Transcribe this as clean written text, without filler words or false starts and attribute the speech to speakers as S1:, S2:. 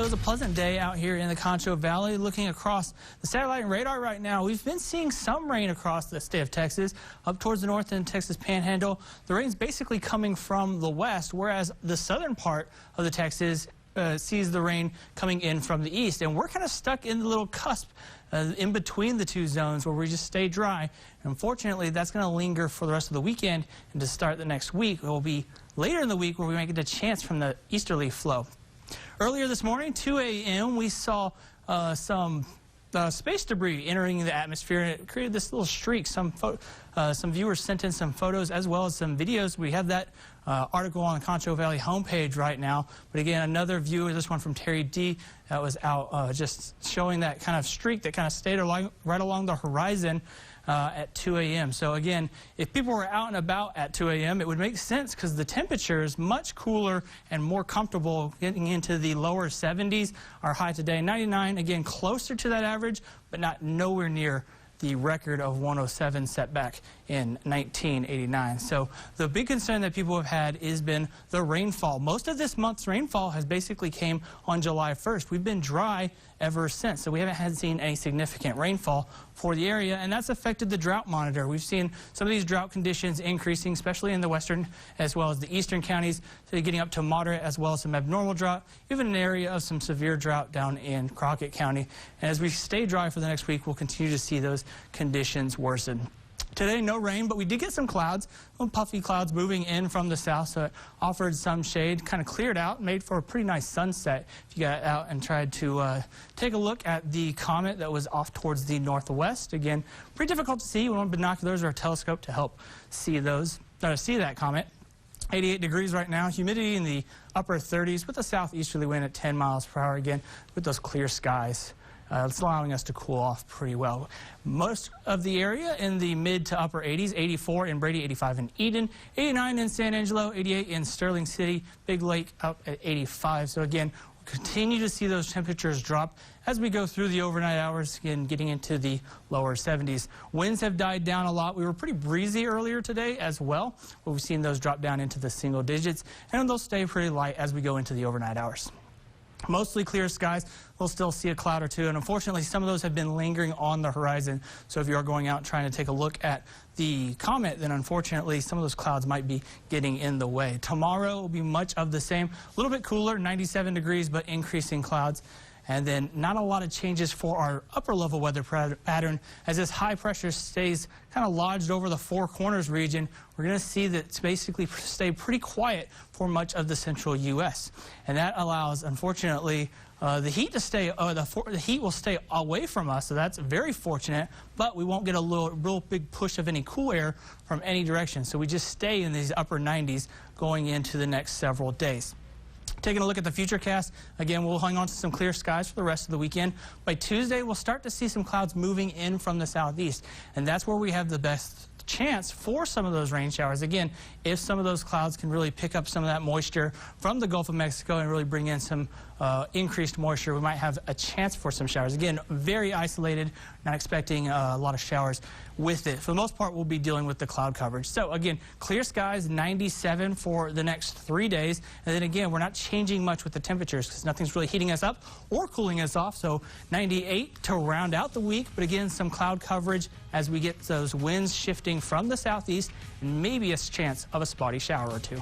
S1: Well, it was a pleasant day out here in the Concho Valley. Looking across the satellite and radar right now, we've been seeing some rain across the state of Texas, up towards the north and Texas Panhandle. The rain's basically coming from the west, whereas the southern part of the Texas sees the rain coming in from the east. And we're kind of stuck in the little cusp in between the two zones where we just stay dry. And unfortunately, that's going to linger for the rest of the weekend, and to start the next week, it will be later in the week where we might get a chance from the easterly flow. Earlier this morning, 2 a.m., we saw some space debris entering the atmosphere, and it created this little streak. Some viewers sent in some photos as well as some videos. We have that article on the Concho Valley homepage right now. But again, another view, this one from Terry D, that was out just showing that kind of streak that kind of stayed right along the horizon at 2 a.m. So again, if people were out and about at 2 a.m., it would make sense because the temperature is much cooler and more comfortable, getting into the lower 70s. Our high today, 99, again, closer to that average, but not nowhere near the record of 107 set back in 1989. So the big concern that people have had has been the rainfall. Most of this month's rainfall has basically came on July 1st. We've been dry ever since, so we haven't seen any significant rainfall for the area, and that's affected the drought monitor. We've seen some of these drought conditions increasing, especially in the western as well as the eastern counties, so getting up to moderate as well as some abnormal drought, even an area of some severe drought down in Crockett County. And as we stay dry for the next week, we'll continue to see those conditions worsen. Today, no rain, but we did get some clouds, little puffy clouds moving in from the south, so it offered some shade, kind of cleared out, made for a pretty nice sunset. If you got out and tried to take a look at the comet that was off towards the northwest, again, pretty difficult to see. You want binoculars or a telescope to help see that comet. 88 degrees right now, humidity in the upper 30s with a southeasterly wind at 10 miles per hour again with those clear skies. It's allowing us to cool off pretty well. Most of the area in the mid to upper 80s, 84 in Brady, 85 in Eden, 89 in San Angelo, 88 in Sterling City, Big Lake up at 85. So again, we'll continue to see those temperatures drop as we go through the overnight hours, again getting into the lower 70s. Winds have died down a lot. We were pretty breezy earlier today as well, but we've seen those drop down into the single digits, and they'll stay pretty light as we go into the overnight hours. Mostly clear skies. We'll still see a cloud or two, and unfortunately some of those have been lingering on the horizon. So if you are going out and trying to take a look at the comet, then unfortunately some of those clouds might be getting in the way. Tomorrow will be much of the same, a little bit cooler, 97 degrees, but increasing clouds. And then not a lot of changes for our upper level weather pattern as this high pressure stays kind of lodged over the Four Corners region. We're going to see that it's basically stay pretty quiet for much of the central U.S. And that allows, unfortunately, the heat to stay, the heat will stay away from us, so that's very fortunate, but we won't get a real big push of any cool air from any direction. So we just stay in these upper 90s going into the next several days. Taking a look at the FUTURECAST, again, we'll hang on to some clear skies for the rest of the weekend. By Tuesday, we'll start to see some clouds moving in from the southeast, and that's where we have the best chance for some of those rain showers. Again, if some of those clouds can really pick up some of that moisture from the Gulf of Mexico and really bring in some increased moisture, we might have a chance for some showers. Again, very isolated, not expecting a lot of showers with it. For the most part, we'll be dealing with the cloud coverage. So again, clear skies, 97 for the next 3 days. And then again, we're not changing much with the temperatures because nothing's really heating us up or cooling us off. So 98 to round out the week. But again, some cloud coverage as we get those winds shifting from the southeast and maybe a chance of a spotty shower or two.